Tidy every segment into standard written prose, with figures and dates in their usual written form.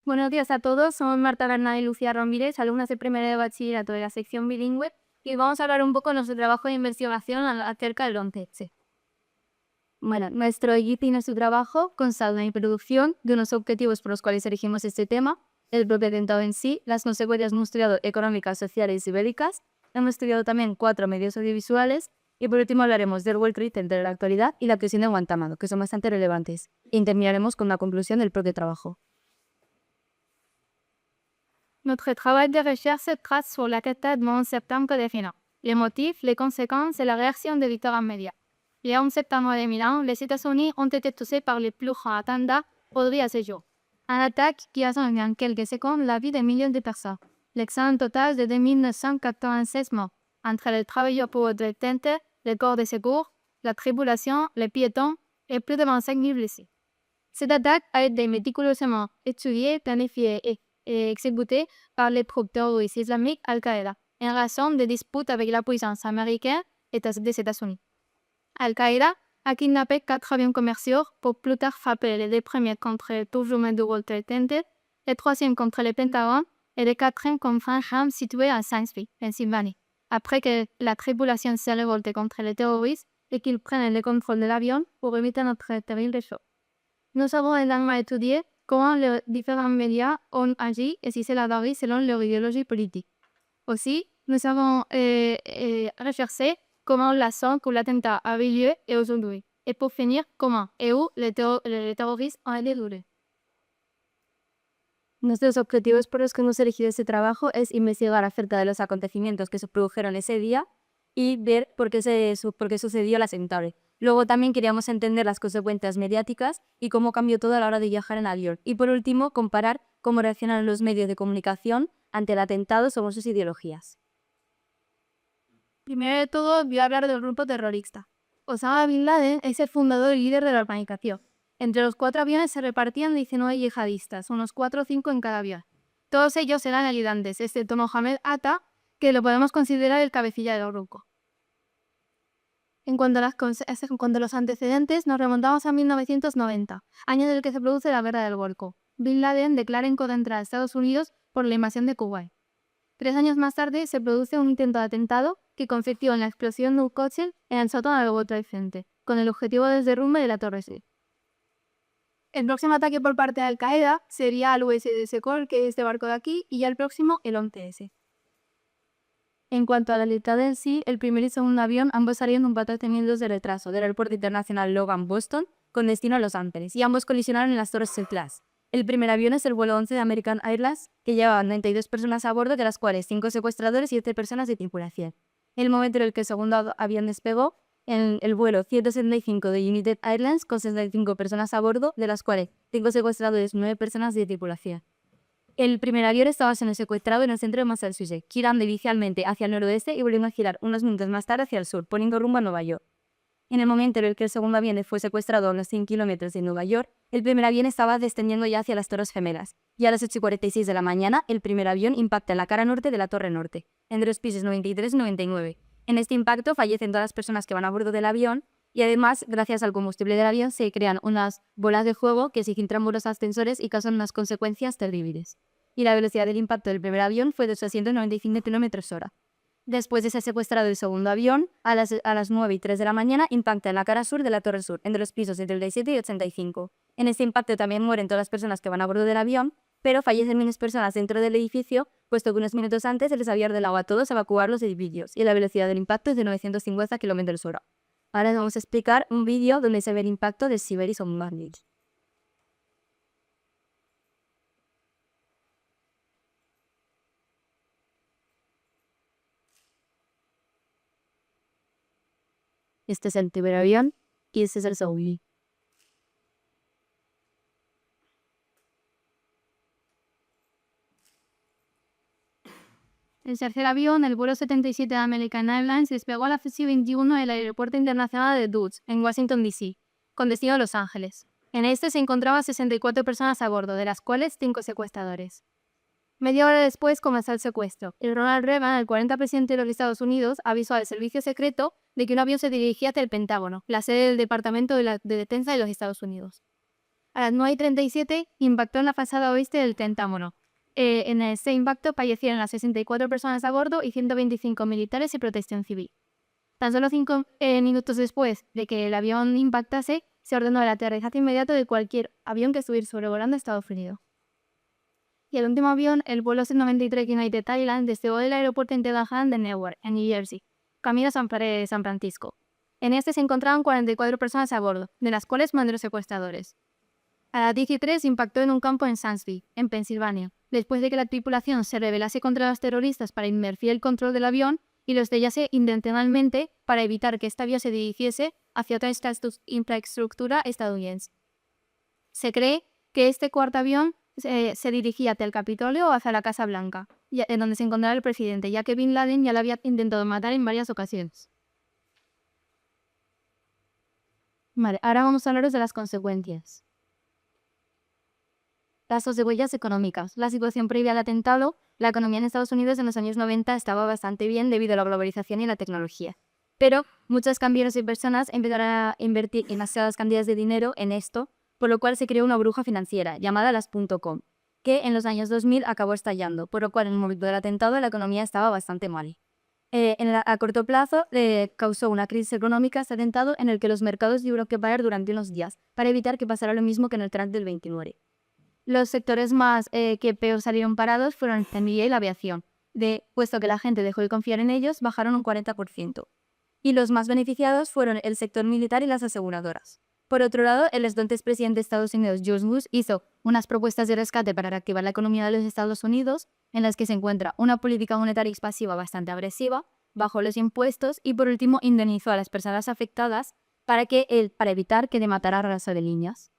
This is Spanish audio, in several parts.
Buenos días a todos, somos Marta Bernal y Lucía Ramírez, alumnas de primero de bachillerato de la sección bilingüe, y vamos a hablar un poco de nuestro trabajo de investigación acerca del 11S. Bueno, nuestro equipo y nuestro trabajo consta de una introducción de unos objetivos por los cuales elegimos este tema, el propio atentado en sí, las consecuencias hemos estudiado económicas, sociales y bélicas, hemos estudiado también 4 medios audiovisuales, y por último hablaremos del World Trade Center de la actualidad y la prisión de Guantánamo, que son bastante relevantes, y terminaremos con una conclusión del propio trabajo. Notre travail de recherche se trace sur l'attentat du 11 septembre de Milan, les motifs, les conséquences et la réaction des victimes médias. Le 11 septembre de Milan, les États-Unis ont été touchés par les plus grands attentats produits à ce jour. Une attaque qui a changé en quelques secondes la vie de millions de personnes. L'exemple total de 2996 morts, entre les travailleurs pour le Center, les corps de secours, la tribulation, les piétons et plus de 25 000 blessés. Cette attaque a été méticuleusement étudiée, planifiée et exécuté par les groupes terroristes islamiques Al-Qaïda, en raison de disputes avec la puissance américaine et des États-Unis. Al-Qaïda a kidnappé 4 avions commerciaux pour plus tard frapper les 2 premiers contre le tour du World Trade Center, le 3e contre le Pentagone et le 4e contre un ham situé à Sainsbury, Pennsylvanie. Après que la tribulation s'est révoltée contre les terroristes et qu'ils prennent le contrôle de l'avion pour éviter notre terrible choc. Nous avons également étudié comment les différents médias ont agi et si cela varie selon leur idéologie politique. Aussi, nous avons recherché comment la scène où l'attentat a eu lieu et aujourd'hui. Et pour finir, comment et où les terroristes ont été durés. Nuestros objetivos por los que hemos elegido este trabajo es investigar acerca de los acontecimientos que se produjeron ese día y ver por qué sucedió el atentado. Luego también queríamos entender las consecuencias mediáticas y cómo cambió todo a la hora de viajar en avión. Y por último, comparar cómo reaccionaron los medios de comunicación ante el atentado según sus ideologías. Primero de todo, voy a hablar del grupo terrorista. Osama Bin Laden es el fundador y líder de la organización. Entre los 4 aviones se repartían 19 yihadistas, unos 4 o 5 en cada avión. Todos ellos eran ayudantes, excepto Mohamed Atta, que lo podemos considerar el cabecilla del grupo. En cuanto a los antecedentes, nos remontamos a 1990, año en el que se produce la Guerra del Golfo. Bin Laden declara en contra de Estados Unidos por la invasión de Kuwait. 3 años más tarde se produce un intento de atentado que consistió en la explosión de un coche en el sótano del World Trade Center, con el objetivo del derrumbe de la Torre Eiffel. El próximo ataque por parte de Al-Qaeda sería al USS Cole, que es este barco de aquí, y ya el próximo el 11S. En cuanto a la letalidad en sí, el primer y segundo avión ambos salieron un par de minutos de retraso del aeropuerto internacional Logan Boston con destino a Los Ángeles y ambos colisionaron en las Torres Southwest. El primer avión es el vuelo 11 de American Airlines, que llevaba 92 personas a bordo, de las cuales 5 secuestradores y 7 personas de tripulación. En el momento en el que el segundo avión despegó, en el vuelo 175 de United Airlines con 65 personas a bordo, de las cuales 5 secuestradores y 9 personas de tripulación. El primer avión estaba siendo secuestrado en el centro de Massachusetts, girando inicialmente hacia el noroeste y volviendo a girar unos minutos más tarde hacia el sur, poniendo rumbo a Nueva York. En el momento en el que el segundo avión fue secuestrado a unos 100 kilómetros de Nueva York, el primer avión estaba descendiendo ya hacia las Torres Gemelas, y a las 8:46 de la mañana el primer avión impacta en la cara norte de la Torre Norte, entre los pisos 93 y 99. En este impacto fallecen todas las personas que van a bordo del avión, y además, gracias al combustible del avión, se crean unas bolas de fuego que se filtran por los ascensores y causan unas consecuencias terribles. Y la velocidad del impacto del primer avión fue de 895 km/h. Después de ser secuestrado el segundo avión, a las 9:03 de la mañana impacta en la cara sur de la Torre Sur, entre los pisos 77 y 85. En este impacto también mueren todas las personas que van a bordo del avión, pero fallecen menos personas dentro del edificio, puesto que unos minutos antes se les había ordenado a todos evacuar los edificios, y la velocidad del impacto es de 950 km/h. Ahora vamos a explicar un vídeo donde se ve el impacto de Siberis on Bandage. Este es el primer avión y este es el segundo. El tercer avión, el vuelo 77 de American Airlines, despegó a las 21 del Aeropuerto Internacional de Dulles, en Washington, D.C., con destino a Los Ángeles. En este se encontraban 64 personas a bordo, de las cuales 5 secuestradores. Media hora después comenzó el secuestro. El Ronald Reagan, el 40 presidente de los Estados Unidos, avisó al servicio secreto de que un avión se dirigía hacia el Pentágono, la sede del Departamento de Defensa de los Estados Unidos. A las 9:37 impactó en la fachada oeste del Pentágono. En este impacto fallecieron las 64 personas a bordo y 125 militares y protección civil. Tan solo 5 minutos después de que el avión impactase, se ordenó el aterrizaje inmediato de cualquier avión que estuviera sobrevolando Estados Unidos. Y el último avión, el vuelo C-93 United Thailand, despegó del aeropuerto internacional de Newark, en New Jersey, camino a San Francisco. En este se encontraban 44 personas a bordo, de las cuales más de los secuestradores. A las 10:03 impactó en un campo en Sandsville, en Pensilvania, después de que la tripulación se rebelase contra los terroristas para invertir el control del avión y lo estrellase intencionalmente para evitar que este avión se dirigiese hacia otra infraestructura estadounidense. Se cree que este cuarto avión se dirigía hacia el Capitolio o hacia la Casa Blanca, en donde se encontraba el presidente, ya que Bin Laden ya lo había intentado matar en varias ocasiones. Vale, ahora vamos a hablaros de las consecuencias. Las consecuencias económicas. La situación previa al atentado, la economía en Estados Unidos en los años 90 estaba bastante bien debido a la globalización y la tecnología. Pero muchos camioneros y personas empezaron a invertir demasiadas cantidades de dinero en esto, por lo cual se creó una burbuja financiera llamada las .com, que en los años 2000 acabó estallando, por lo cual en el momento del atentado la economía estaba bastante mal. A corto plazo causó una crisis económica este atentado en el que los mercados tuvieron que parar durante unos días para evitar que pasara lo mismo que en el crash del 29. Los sectores más que peor salieron parados fueron el transporte y la aviación, puesto que la gente dejó de confiar en ellos, bajaron un 40%. Y los más beneficiados fueron el sector militar y las aseguradoras. Por otro lado, el entonces presidente de Estados Unidos, George Bush, hizo unas propuestas de rescate para reactivar la economía de los Estados Unidos, en las que se encuentra una política monetaria expansiva bastante agresiva, bajó los impuestos y, por último, indemnizó a las personas afectadas para evitar que matara a las aerolíneas.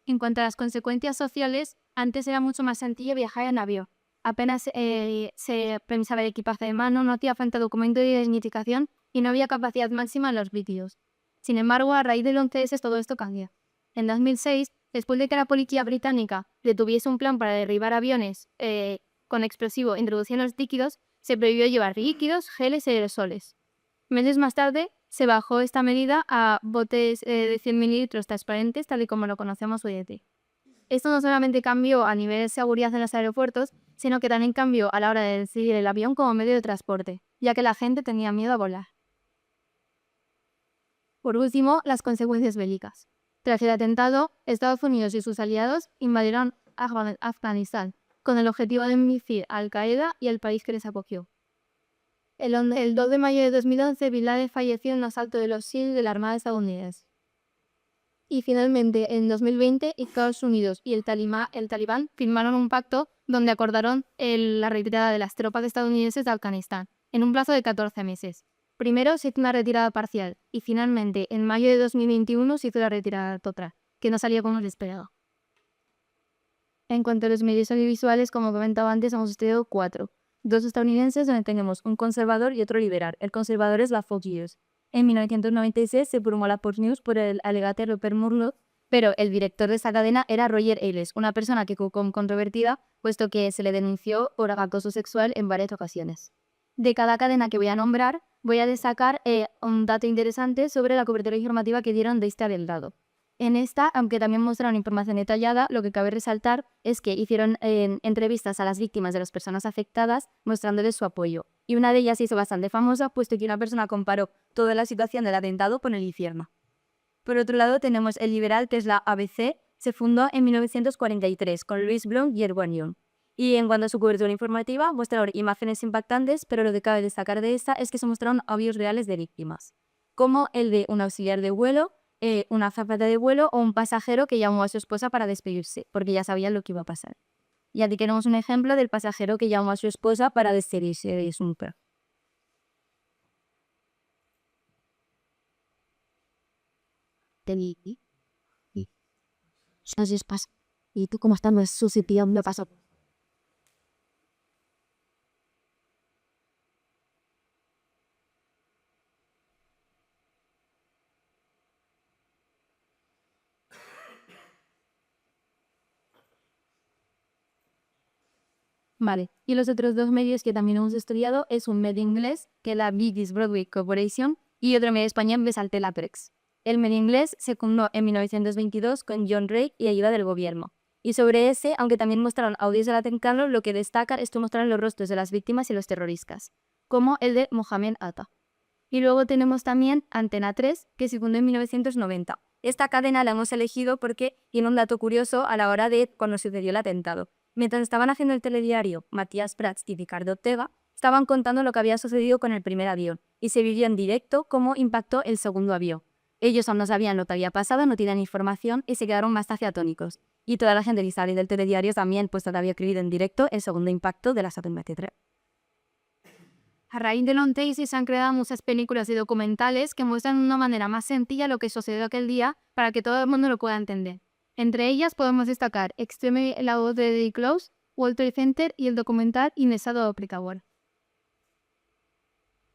En cuanto a las consecuencias sociales, antes era mucho más sencillo viajar en avión. Apenas se revisaba el equipaje de mano, no hacía falta documento de identificación y no había capacidad máxima en los vídeos. Sin embargo, a raíz del 11S todo esto cambió. En 2006, después de que la policía británica detuviese un plan para derribar aviones con explosivo introduciendo los líquidos, se prohibió llevar líquidos, geles y aerosoles. Meses más tarde, se bajó esta medida a botes de 100 mililitros transparentes, tal y como lo conocemos hoy en día. Esto no solamente cambió a nivel de seguridad en los aeropuertos, sino que también cambió a la hora de decidir el avión como medio de transporte, ya que la gente tenía miedo a volar. Por último, las consecuencias bélicas. Tras el atentado, Estados Unidos y sus aliados invadieron Afganistán, con el objetivo de embestir a Al-Qaeda y al país que les acogió. El 2 de mayo de 2011, Bin Laden falleció en un asalto de los SEAL de la Armada estadounidense. Y finalmente, en 2020, Estados Unidos y el Talibán firmaron un pacto donde acordaron la retirada de las tropas estadounidenses de Afganistán, en un plazo de 14 meses. Primero se hizo una retirada parcial y finalmente, en mayo de 2021, se hizo la retirada total, que no salió como se esperaba. En cuanto a los medios audiovisuales, como comentaba antes, hemos estudiado 4. 2 estadounidenses, donde tenemos un conservador y otro liberal. El conservador es la Fox News. En 1996 se formó la Fox News por el alegate Rupert Murdoch, pero el director de esta cadena era Roger Ailes, una persona que fue controvertida, puesto que se le denunció por acoso sexual en varias ocasiones. De cada cadena que voy a nombrar, voy a destacar un dato interesante sobre la cobertura informativa que dieron de este atentado. En esta, aunque también mostraron información detallada, lo que cabe resaltar es que hicieron entrevistas a las víctimas de las personas afectadas mostrándoles su apoyo. Y una de ellas se hizo bastante famosa, puesto que una persona comparó toda la situación del atentado con el infierno. Por otro lado, tenemos el liberal, que es la ABC, se fundó en 1943 con Louis Blount y Edward Young. Y en cuanto a su cobertura informativa, mostraron imágenes impactantes, pero lo que cabe destacar de esta es que se mostraron audios reales de víctimas, como el de un auxiliar de vuelo, una azafata de vuelo o un pasajero que llamó a su esposa para despedirse, porque ya sabían lo que iba a pasar. Y aquí tenemos un ejemplo del pasajero que llamó a su esposa para despedirse de su mujer. ¿Y tú cómo estás? No es su sitio, me pasó. Vale, y los otros 2 medios que también hemos estudiado es un medio inglés, que es la British Broadway Corporation, y otro medio español, que es Altela Press. El medio inglés se fundó en 1922 con John Ray y ayuda del gobierno. Y sobre ese, aunque también mostraron audios del atentado, lo que destaca es que mostraron los rostros de las víctimas y los terroristas, como el de Mohamed Atta. Y luego tenemos también Antena 3, que se fundó en 1990. Esta cadena la hemos elegido porque tiene un dato curioso a la hora de cuando sucedió el atentado. Mientras estaban haciendo el telediario, Matías Prats y Ricardo Ortega estaban contando lo que había sucedido con el primer avión y se vivió en directo cómo impactó el segundo avión. Ellos aún no sabían lo que había pasado, no tenían información y se quedaron bastante atónicos. Y toda la gente que estaba del telediario también pues había escrito en directo el segundo impacto de la Saturn 23. A raíz del 11S se han creado muchas películas y documentales que muestran de una manera más sencilla lo que sucedió aquel día para que todo el mundo lo pueda entender. Entre ellas podemos destacar Extreme, la voz de Eddie Close, World Trade Center y el documental Inestado Applicable.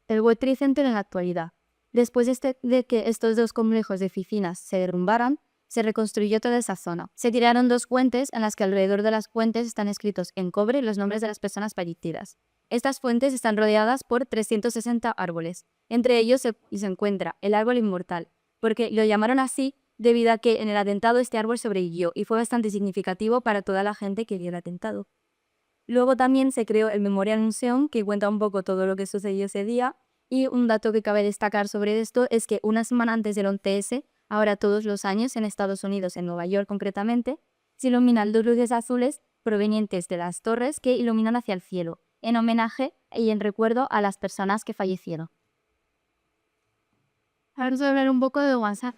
El World Trade Center en la actualidad. Después de que estos dos complejos de oficinas se derrumbaran, se reconstruyó toda esa zona. Se tiraron dos puentes en las que alrededor de las puentes están escritos en cobre los nombres de las personas fallecidas. Estas fuentes están rodeadas por 360 árboles. Entre ellos se encuentra el árbol inmortal, porque lo llamaron así debido a que en el atentado este árbol sobrevivió y fue bastante significativo para toda la gente que vio el atentado. Luego también se creó el Memorial Museum, que cuenta un poco todo lo que sucedió ese día, y un dato que cabe destacar sobre esto es que una semana antes del 11S, ahora todos los años en Estados Unidos, en Nueva York concretamente, se iluminan dos luces azules provenientes de las torres que iluminan hacia el cielo, en homenaje y en recuerdo a las personas que fallecieron. Ahora os voy a hablar un poco de WhatsApp.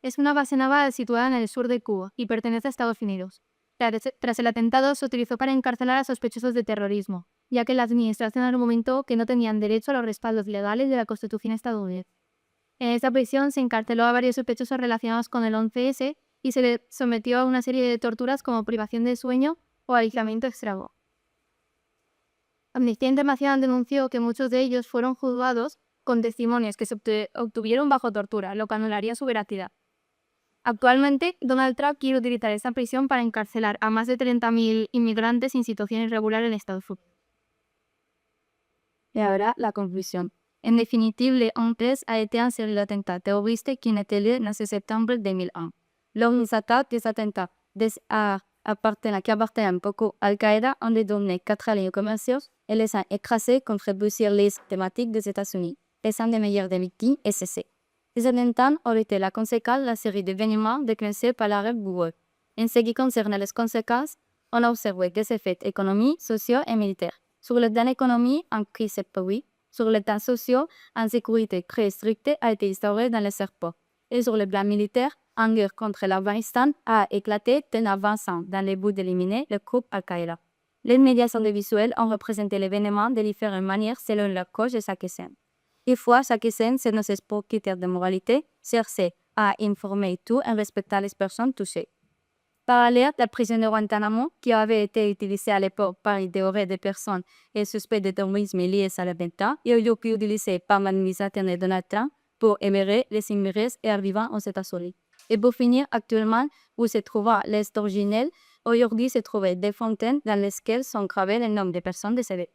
Es una base naval situada en el sur de Cuba y pertenece a Estados Unidos. Tras el atentado se utilizó para encarcelar a sospechosos de terrorismo, ya que la administración argumentó que no tenían derecho a los respaldos legales de la Constitución estadounidense. En esta prisión se encarceló a varios sospechosos relacionados con el 11S y se les sometió a una serie de torturas como privación de sueño o aislamiento extremo. Amnistía Internacional denunció que muchos de ellos fueron juzgados con testimonios que se obtuvieron bajo tortura, lo que anularía su veracidad. Actualmente, Donald Trump quiere utilizar esta prisión para encarcelar a más de 30.000 inmigrantes en situación irregular en Estados Unidos. Y ahora la conclusión. En definitive, le 11 a été un série d'attentats terroristes qui n'étaient liés en septembre 2001. Los attaques des attentats qui appartiennent beaucoup à Al-Qaïda ont détourné 4 alliés commerciaux et les ont écrasés contre réussir les thématiques des États-Unis, laissant des milliers de victimes et cessés. Ces attentats ont été la conséquence de la série d'événements déclenchés par l'arrêt Bureau. En ce qui concerne les conséquences, on a observé des effets économiques, sociaux et militaires. Sur le plan économique, en crise pays. Sur le plan social, une sécurité très stricte a été instaurée dans les aéroports. Et sur le plan militaire, une guerre contre l'Afghanistan a éclaté en avançant dans le but d'éliminer le groupe Al-Qaïda. Les médias audiovisuels ont représenté l'événement de différentes manières selon la cause de chaque scène. Une fois chaque scène se nos pour critères de moralité, chercher à informer tout en respectant les personnes touchées. Parallèle, la prison de Guantanamo, qui avait été utilisée à l'époque par idéorer des personnes et suspects de terrorisme liés à l'attentat, est aujourd'hui utilisée par l'administration de Donald Trump pour émigrer les immigrés et arrivants aux États-Unis. Et pour finir, actuellement, où se trouva l'est originel, aujourd'hui se trouvent des fontaines dans lesquelles sont gravés les noms des personnes décédées.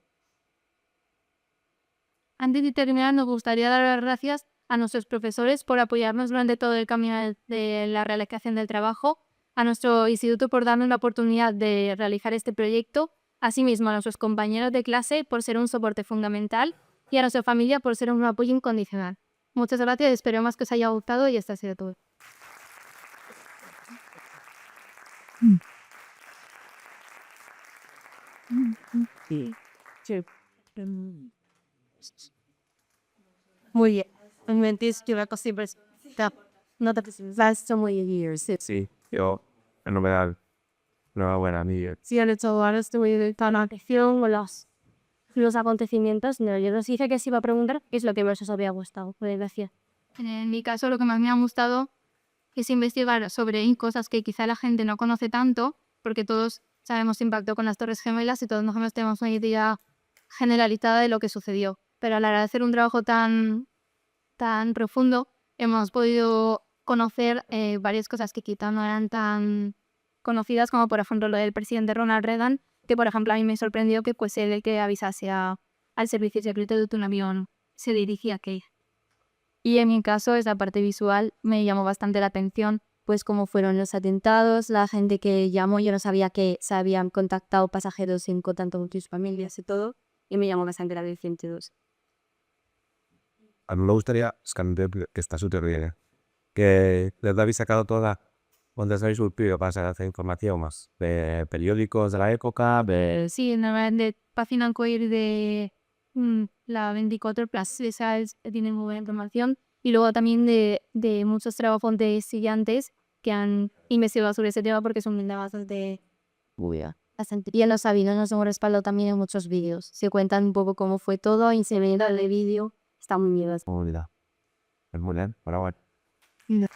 Antes de terminar, nos gustaría dar las gracias a nuestros profesores por apoyarnos durante todo el camino de la realización del trabajo, a nuestro instituto por darnos la oportunidad de realizar este proyecto, asimismo a nuestros compañeros de clase por ser un soporte fundamental y a nuestra familia por ser un apoyo incondicional. Muchas gracias, esperemos que os haya gustado y esto ha sido todo. Muy bien. No te preocupes, muy bien. Sí, yo, fenomenal. Enhorabuena, Miguel. Sí, han hecho varios de tan atención con los acontecimientos. No, yo nos dije que se iba a preguntar qué es lo que más os había gustado. Pues gracias. En mi caso, lo que más me ha gustado es investigar sobre cosas que quizá la gente no conoce tanto, porque todos sabemos impacto con las Torres Gemelas y todos nos tenemos una idea generalizada de lo que sucedió. Pero a la hora de hacer un trabajo tan profundo, hemos podido conocer varias cosas que quizá no eran tan conocidas, como por ejemplo lo del presidente Ronald Reagan, que por ejemplo a mí me sorprendió que pues él el que avisase al servicio secreto de que un avión se dirigía a Kiev. Y en mi caso, esa parte visual me llamó bastante la atención, pues cómo fueron los atentados, la gente que llamó, yo no sabía que se habían contactado pasajeros en contacto con sus familias y todo, y me llamó bastante la atención todos. A mí me gustaría, es que está súper bien, que les habéis sacado toda, donde os habéis surtido para hacer información más, de periódicos de la época, de... Sí, normalmente página web de la 24 Plus, esa tiene muy buena información. Y luego también de muchos trabajos de estudiantes que han investigado sobre ese tema porque son bastante... Bastante. Y en los sabinos nos hemos respaldado también en muchos vídeos. Se cuentan un poco cómo fue todo y se ve el vídeo. Está muy bien. Comunidad. Es muy bien, pero bueno. No.